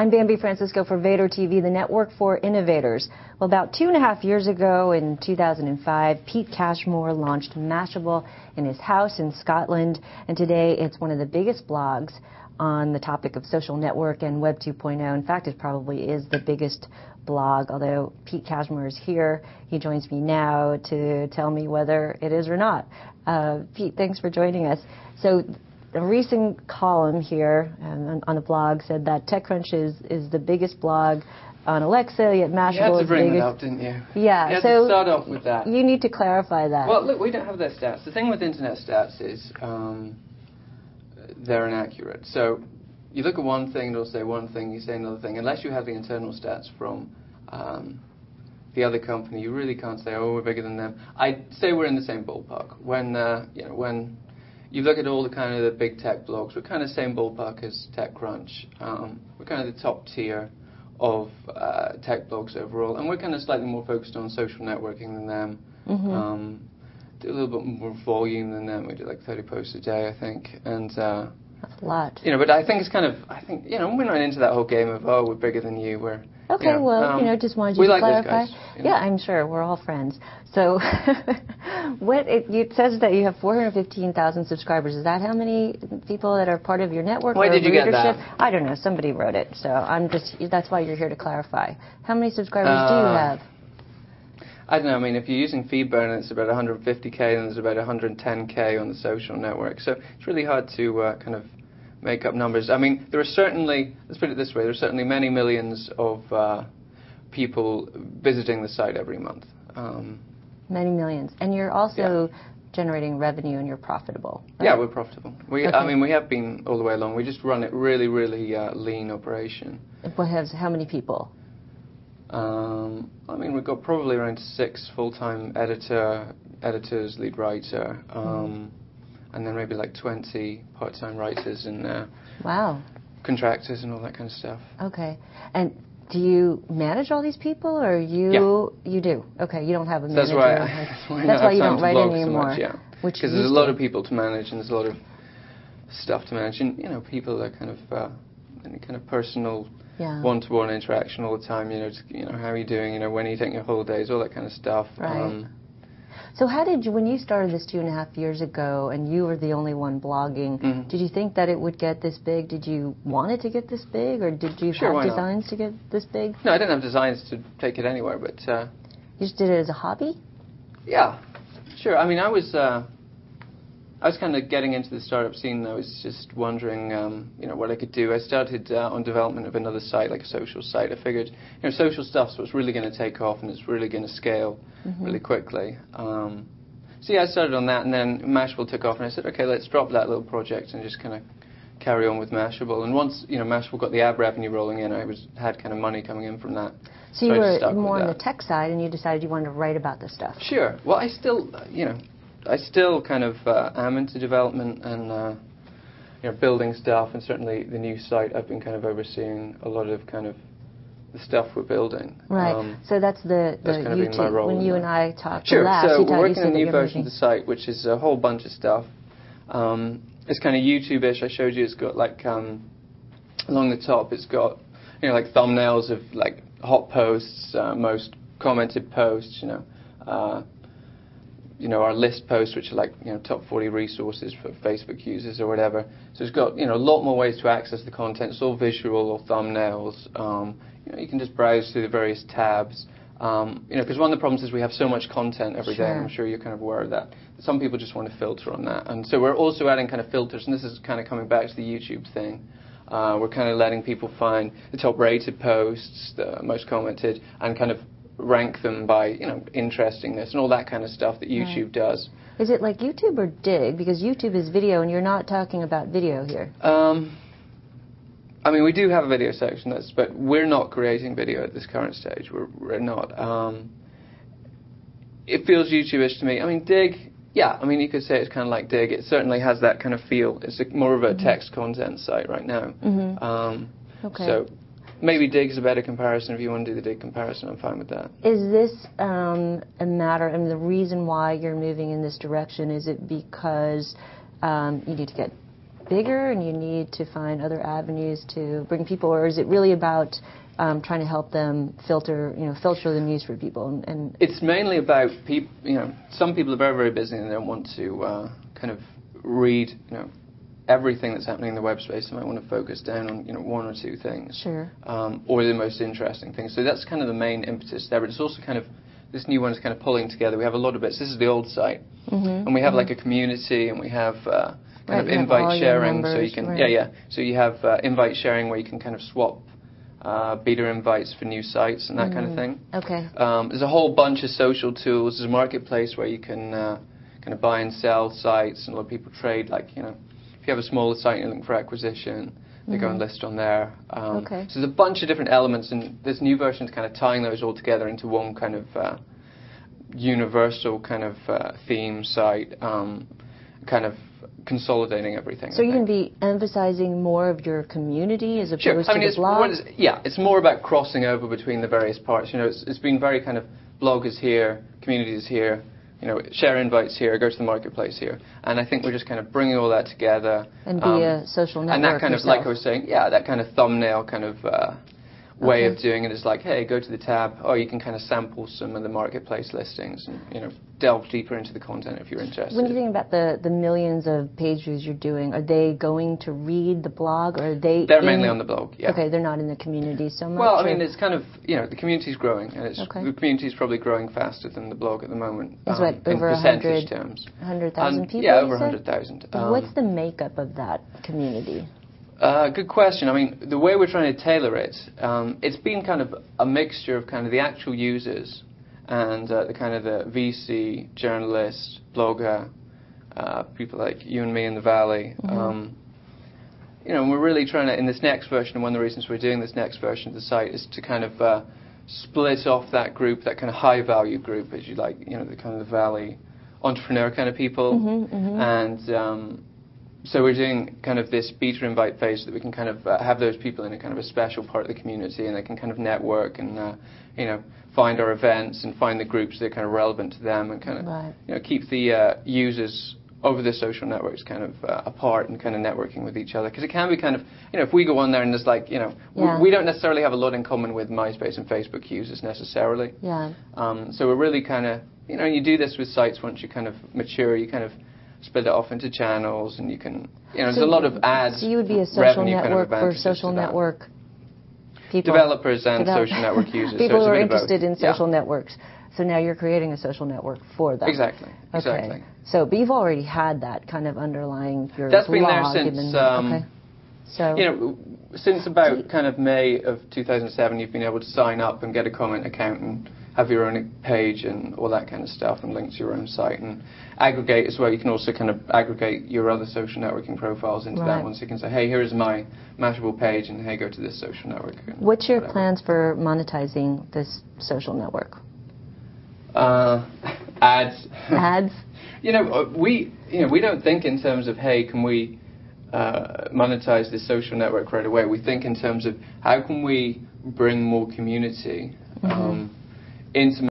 I'm Bambi Francisco for Vader TV, the network for innovators. Well, about 2.5 years ago in 2005, Pete Cashmore launched Mashable in his house in Scotland, and today it's one of the biggest blogs on the topic of social network and Web 2.0. In fact, it probably is the biggest blog, although Pete Cashmore is here. He joins me now to tell me whether it is or not. Pete, thanks for joining us. So, a recent column here on the blog said that TechCrunch is the biggest blog on Alexa, yet Mashable is the biggest. You had to bring that up, didn't you? Yeah. You had to start off with that. You need to clarify that. Well, look, we don't have their stats. The thing with internet stats is they're inaccurate. So you look at one thing, it'll say one thing, you say another thing. Unless you have the internal stats from the other company, you really can't say, oh, we're bigger than them. I'd say we're in the same ballpark. When you look at all the kind of the big tech blogs, we're kind of the same ballpark as TechCrunch. We're kind of the top tier of tech blogs overall, and we're kind of slightly more focused on social networking than them. Mm-hmm. Do a little bit more volume than them. We do like 30 posts a day, I think, and that's a lot. But I think it's kind of, we're not into that whole game of, oh, we're bigger than you. We're okay. Just wanted you to clarify. Those guys, Yeah, I'm sure we're all friends. So, it says that you have 415,000 subscribers. Is that how many people that are part of your network? Why did you get that? I don't know. Somebody wrote it, so that's why you're here to clarify. How many subscribers do you have? I don't know. I mean, if you're using FeedBurner, it's about 150K, and there's about 110K on the social network. So it's really hard to kind of make up numbers. I mean, there are certainly, let's put it this way, there are certainly many millions of people visiting the site every month. Many millions. And you're also generating revenue, and you're profitable. Right? Yeah, we're profitable. I mean, we have been all the way along. We just run it really, really lean operation. How many people? I mean, we've got probably around 6 full-time editors, lead writer, and then maybe like 20 part-time writers and contractors and all that kind of stuff. Okay. And do you manage all these people, or you do? Okay, you don't have a manager. That's why you don't write anymore. So because there's a lot of people to manage, and there's a lot of stuff to manage, and people are kind of any kind of personal. One-to-one interaction all the time, how are you doing, when are you taking your holidays, all that kind of stuff. Right. So how did you, when you started this 2.5 years ago and you were the only one blogging, did you think that it would get this big? Did you want it to get this big, or did you have designs to get this big? No, I didn't have designs to take it anywhere, but... you just did it as a hobby? Yeah, sure. I mean, I was kind of getting into the startup scene. I was just wondering, what I could do. I started on development of another site, like a social site. I figured, social stuff's what's really going to take off, and it's really going to scale really quickly. So I started on that, and then Mashable took off, and I said, okay, let's drop that little project and just kind of carry on with Mashable. And once, Mashable got the ad revenue rolling in, I had kind of money coming in from that. So you were more on the tech side, and you decided you wanted to write about this stuff. Sure. Well, I still kind of am into development and building stuff, and certainly the new site I've been kind of overseeing a lot of kind of the stuff we're building. Right. So that's the kind of been my role. When you and I talked last, so we're working on a new version of the site, which is a whole bunch of stuff. It's kind of YouTube-ish. I showed you. It's got like along the top, it's got like thumbnails of like hot posts, most commented posts. Our list posts, which are like, top 40 resources for Facebook users or whatever. So it's got, a lot more ways to access the content. It's all visual or thumbnails. You can just browse through the various tabs. Because one of the problems is we have so much content every day, and I'm sure you're kind of aware of that. Some people just want to filter on that. And so we're also adding kind of filters, and this is kind of coming back to the YouTube thing. We're kind of letting people find the top rated posts, the most commented, and kind of rank them by, interestingness and all that kind of stuff that YouTube does. Is it like YouTube or Dig? Because YouTube is video, and you're not talking about video here. I mean, we do have a video section, but we're not creating video at this current stage. We're not. It feels YouTube-ish to me. I mean, Dig, you could say it's kind of like Dig. It certainly has that kind of feel. It's more of a text content site right now. Okay. So maybe Dig is a better comparison. If you want to do the Dig comparison, I'm fine with that. Is this a matter, the reason why you're moving in this direction, is it because you need to get bigger and you need to find other avenues to bring people, or is it really about trying to help them filter the news for people? And it's mainly about people. Some people are very, very busy and they don't want to kind of read, everything that's happening in the web space. They might want to focus down on, one or two things. Sure. Or the most interesting things. So that's kind of the main impetus there. But it's also kind of, this new one is kind of pulling together. We have a lot of bits. This is the old site. And we have like a community, and we have kind of invite sharing. So you can, So you have invite sharing where you can kind of swap beta invites for new sites and that kind of thing. Okay. There's a whole bunch of social tools. There's a marketplace where you can kind of buy and sell sites, and a lot of people trade. Like, if you have a smaller site and you're looking for acquisition, they go and list on there. So there's a bunch of different elements, and this new version is kind of tying those all together into one kind of universal kind of theme site, kind of consolidating everything. So you're going to be emphasizing more of your community as opposed to the blog? It's more about crossing over between the various parts. It's been very kind of blog is here, community is here, share invites here, go to the marketplace here. And I think we're just kind of bringing all that together. And be a social network. And that kind of, like I was saying, that kind of thumbnail kind of way of doing it is like, hey, go to the tab. Oh, you can kind of sample some of the marketplace listings and, delve deeper into the content if you're interested. When you think about the millions of page views you're doing, are they going to read the blog, or are they... They're mainly on the blog, yeah. Okay, they're not in the community so much? Well, I mean, it's kind of, the community's growing, and the community's probably growing faster than the blog at the moment. It's what, over in percentage terms. 100,000 people? Yeah, over 100,000. What's the makeup of that community? Good question. I mean, the way we're trying to tailor it, it's been kind of a mixture of kind of the actual users and the kind of the VC, journalist, blogger, people like you and me in the Valley. And we're really trying to, in this next version, and one of the reasons we're doing this next version of the site is to kind of split off that group, that kind of high-value group, as you like, the kind of the Valley entrepreneur kind of people. And so we're doing kind of this beta invite phase so that we can kind of have those people in a kind of a special part of the community, and they can kind of network and, find our events and find the groups that are kind of relevant to them, and kind of, keep the users over the social networks kind of apart and kind of networking with each other. Because it can be kind of, if we go on there and there's like, we don't necessarily have a lot in common with MySpace and Facebook users necessarily. So we're really kind of, you do this with sites once you kind of mature, you kind of split it off into channels, and you can, there's a lot of ads. So you would be a social network for social network people? Developers and social network users. People who are interested in social networks. So now you're creating a social network for them. Exactly. Exactly. So, but you've already had that kind of underlying your That's blog. Been there since, So, since about kind of May of 2007, you've been able to sign up and get a comment account and have your own page and all that kind of stuff, and link to your own site, and aggregate as well. You can also kind of aggregate your other social networking profiles into that one, so you can say, hey, here's my Mashable page, and hey, go to this social network. What's your plans for monetizing this social network? Ads. Ads? We don't think in terms of, hey, can we monetize this social network right away. We think in terms of how can we bring more community into